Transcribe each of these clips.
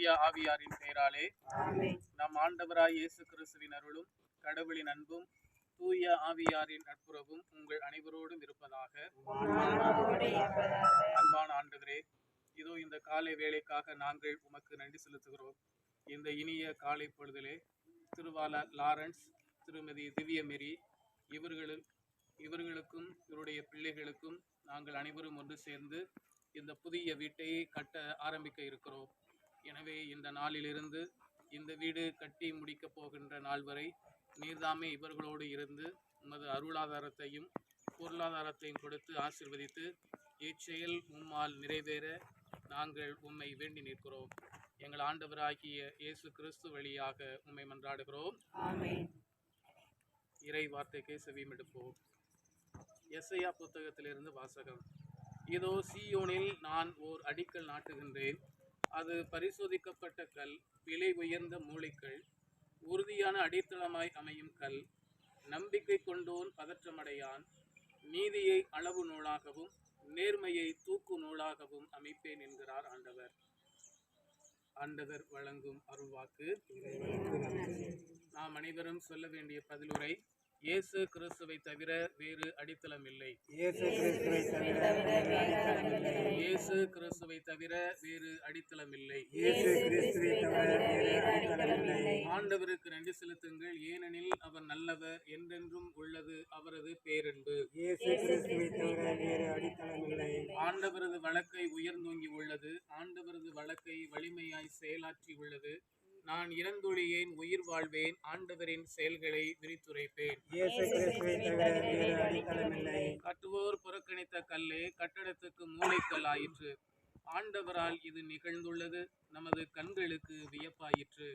தூய ஆவியாரின் பெயராலே நம் ஆண்டவராய் இயேசு கிறிஸ்துவின் அருளும் கடவுளின் அன்பும் தூய ஆவியாரின் நட்புறவும் உங்கள் அனைவரோடும் இருப்பதாக. அன்பான ஆண்டவரே, இதோ இந்த காலை வேளைக்காக நாங்கள் உமக்கு நன்றி செலுத்துகிறோம். இந்த இனிய காலை பொழுதிலே திருவாளர் லாரன்ஸ், திருமதி திவ்யமேரி இவர்களுக்கும் இவருடைய பிள்ளைகளுக்கும் நாங்கள் அனைவரும் ஒன்று சேர்ந்து இந்த புதிய வீட்டை கட்ட ஆரம்பிக்க இருக்கிறோம். எனவே இந்த நாளிலிருந்து இந்த வீடு கட்டி முடிக்கப் போகின்ற நாள் வரை நீர்தாமே இவர்களோடு இருந்து உமது அருளாதாரத்தையும் பொருளாதாரத்தையும் கொடுத்து ஆசீர்வதித்து இச்செயல் உம்மால் நிறைவேற நாங்கள் உம்மை வேண்டி நிற்கிறோம். எங்கள் ஆண்டவராகிய இயேசு கிறிஸ்து வழியாக உம்மை மன்றாடுகிறோம். இறை வார்த்தைக்கு செவிமெடுப்போம். எசையா புத்தகத்திலிருந்து வாசகம். இதோ சீயோனில் நான் ஓர் அடிக்கல் நாட்டுகின்றேன், அது பரிசோதிக்கப்பட்ட கல், விலை உயர்ந்த மூலைக்கல், உறுதியான அடித்தளமாய் அமையும் கல். நம்பிக்கை கொண்டோன் பதற்றமடையான். நீதியை அளவு நூலாகவும் நேர்மையை தூக்கு நூலாகவும் அமைப்பேன் என்கிறார் ஆண்டவர். ஆண்டவர் வழங்கும் அருள்வாக்கு. நாம் அனைவரும் சொல்ல வேண்டிய பதிலுரை: இயேசு கிறிஸ்துவை தவிர வேறு அடித்தளம் இல்லை. இயேசு கிறிஸ்துவை தவிர வேறு அடித்தளம் இல்லை. ஆண்டவருக்கு நன்றி செலுத்துங்கள், ஏனெனில் அவர் நல்லவர், என்றென்றும் உள்ளது அவரது பேரன்பு. ஆண்டவரது வழக்கை உயர்ந்தோங்கி உள்ளது, ஆண்டவரது வழக்கை வலிமையாய் செயலாற்றி உள்ளது. நான் இறந்தொழியேன், உயிர் வாழ்வேன், ஆண்டவரின் செயல்களை விரித்துரைப்பேன். கட்டுவோர் புறக்கணித்த கல்லே கட்டடத்துக்கு மூளைக்கல் ஆயிற்று. ஆண்டவரால் இது நிகழ்ந்துள்ளது, நமது கண்களுக்கு வியப்பாயிற்று.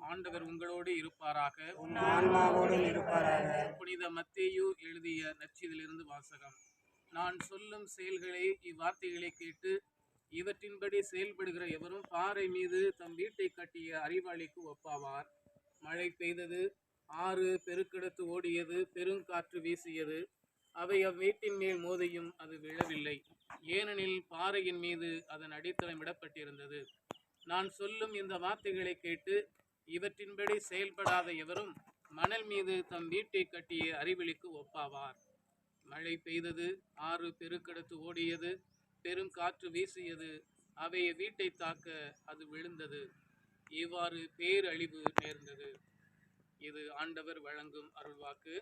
ஆண்டவர் உங்களோடு இருப்பாராக. புனித மத்தேயு எழுதிய நற்செய்தியிலிருந்து வாசகம். நான் சொல்லும் செயல்களை, இவ்வார்த்தைகளை கேட்டு இவற்றின்படி செயல்படுகிற எவரும் பாறை மீது தம் வீட்டை கட்டிய அறிவாளிக்கு ஒப்பாவார். மழை பெய்தது, ஆறு பெருக்கெடுத்து ஓடியது, பெருங்காற்று வீசியது, அவை அவ்வீட்டின் மேல் மோதியும் அது விழவில்லை, ஏனெனில் பாறையின் மீது அதன் அடித்தளம் இடப்பட்டிருந்தது. நான் சொல்லும் இந்த வார்த்தைகளை கேட்டு இவற்றின்படி செயல்படாத எவரும் மணல் மீது தம் வீட்டை கட்டிய அறிவாளிக்கு ஒப்பாவார். மழை பெய்தது, ஆறு பெருக்கெடுத்து ஓடியது, பெரும் காற்று வீசியது, அவை வீட்டை தாக்க அது விழுந்தது, இவ்வாறு பேரழிவு நேர்ந்தது. இது ஆண்டவர் வழங்கும் அருள்வாக்கு.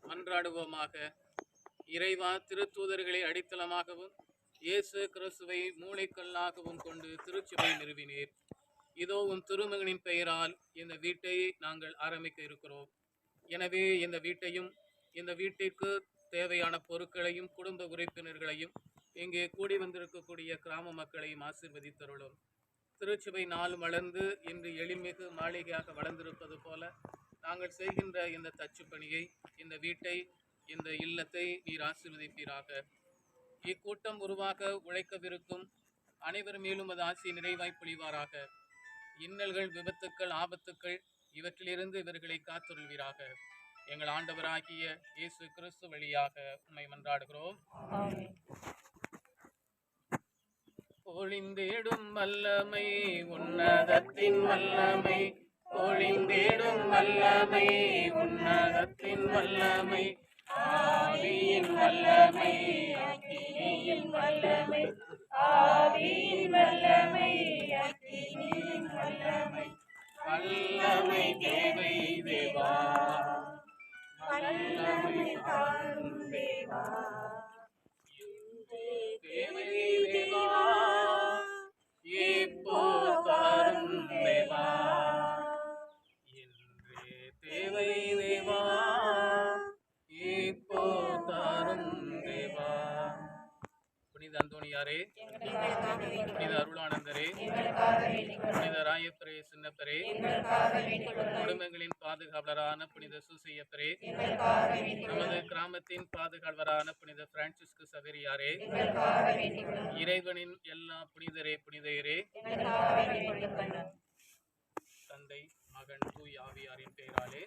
மன்றாடுவோமாக. இறைவா, திருத்தூதர்களை அடித்தளமாகவும் இயேசு கிறிஸ்துவை மூளைக்கல்லாகவும் கொண்டு திருச்சபை நிறுவினீர். இதோ உம் திருமகனின் பெயரால் இந்த வீட்டை நாங்கள் ஆரம்பிக்க இருக்கிறோம். எனவே இந்த வீட்டையும், இந்த வீட்டிற்கு தேவையான பொருட்களையும், குடும்ப உறுப்பினர்களையும், இங்கே கூடி வந்திருக்கக்கூடிய கிராம மக்களையும் ஆசீர்வதித்தருளும். திருச்சபை நாள் வளர்ந்து இன்று எளிமிகு மாளிகையாக வளர்ந்திருப்பது போல நாங்கள் செய்கின்ற இந்த தச்சு பணியை, இந்த வீட்டை, இந்த இல்லத்தை நீர் ஆசீர்வதிப்பீராக. இக்கூட்டம் உருவாக உழைக்கவிருக்கும் அனைவர் மேலும் அது ஆசி நிறைவாய் பொழிவாராக. இன்னல்கள், விபத்துக்கள், ஆபத்துக்கள் இவற்றிலிருந்து இவர்களை காத்துருள்வீராக. எங்கள் ஆண்டவராகிய இயேசு கிறிஸ்து வழியாக உம்மை மன்றாடுகிறோம். பொழிந்தேடும் வல்லமை, உன்னதத்தின் வல்லமை, பொழிந்தேடும் வல்லமை, உன்னதத்தின் வல்லமை, ஆவியின் வல்லமை, அக்கினியின் வல்லமை, ஆவியின் வல்லமை, அக்கினியின் வல்லமை, வல்லமை தேவை தேவா, வல்லமை தாரும் தேவா, தேவை தேவா, இப்போ தாரும் தேவா, இன்றே தேவை தேவா, இப்போ தாரும் தேவா. புனித அந்தோணியாரே, புனித அருளானந்தரே, புனித ராயப்பரே, சின்னப்பரே, குடும்பங்களின் பாதுகாவலரான புனித சூசையப்பரே, நமது கிராமத்தின் பாதுகாவலரான புனித பிரான்சிஸ்கு சவேரியாரே, இறைவனின் எல்லா புனிதரே, புனிதையரே, தந்தை, மகன், தூய் ஆவியாரின் பெயராலே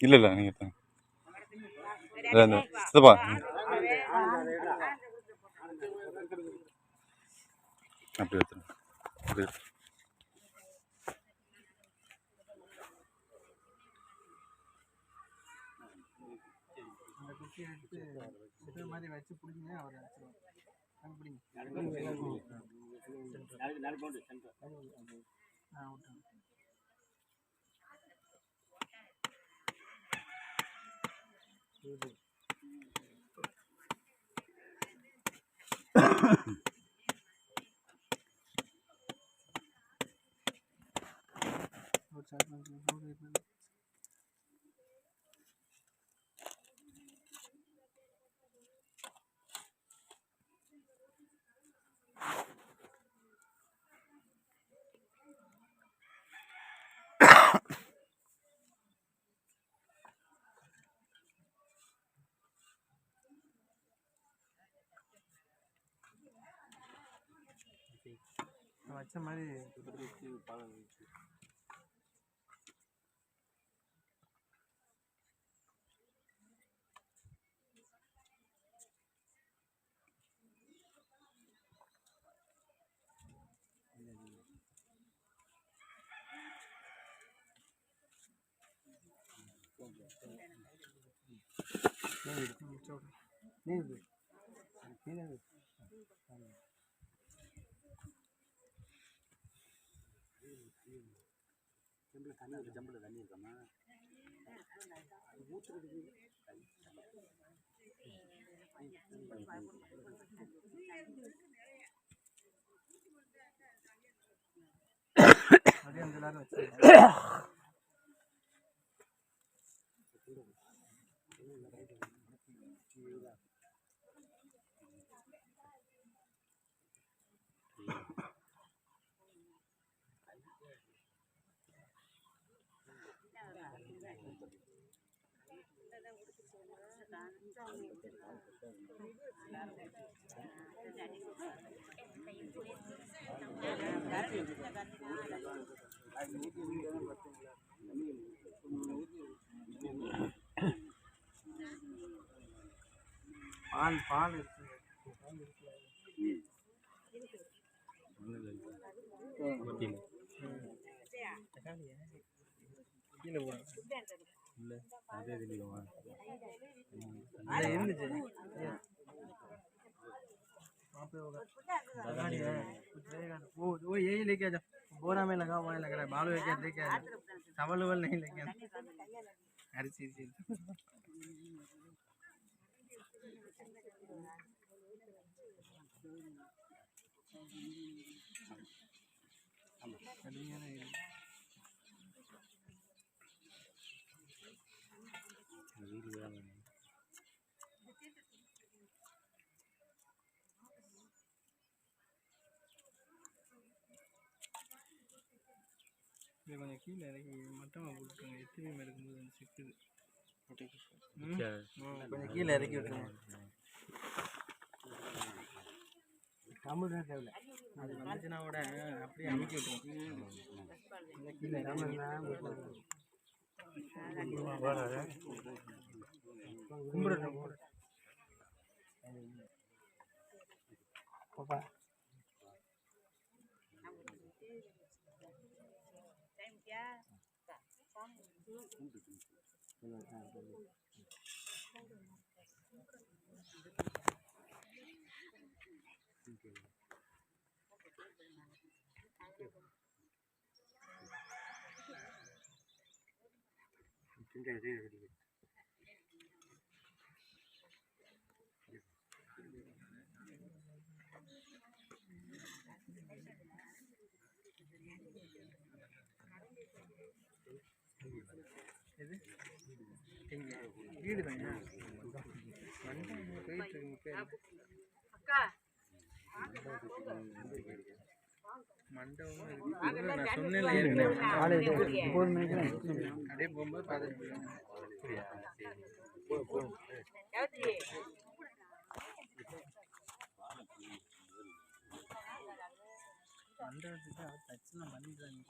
இல்லை இல்லை நீங்கள் சித்தப்பா அப்படி எடுத்துருங்க அப்படி எடுத்து மாதிரி வச்சு பிடிங்க அவர் வச்ச மாதிரி ஜம்பில் தண்ணி இருக்காமா ஊற்றுறதுக்கு அப்படியே அந்த எல்லாரும் வச்சு பால் பால் இருக்கு கீழே போட இல்லை அதே தெரியுமா இருந்துச்சு वो यही लेके आ जाओ बोरा में लगा हुआ है लग रहा है बालू लेके लेके आ जाओ चावल उवल नहीं लेके हर चीज கொஞ்சம் கீழே இறக்கி மட்டமாக போட்டுருங்க எத்திரியும் இருக்கும்போது அது சிக்குது கொஞ்சம் கீழே இறக்கி விட்டுருங்க தமிழ் தேவையில்லை அது வந்துச்சுன்னா கூட அப்படியே அமுக்கி விட்டுரும். கீழே கும்பிடட்டும் பாப்பா. எது எங்க வீடு தாங்க வண்டி போயிட்டு இருக்கு. மண்டபம் இருக்கு. நான் சொன்னேன்ல ஏற்கனவே. 9 மணிக்கு அப்படியே போகும்போது பார்த்துட்டு மண்டபத்துக்கு தச்சுலாம் பண்ணிடுறாங்க.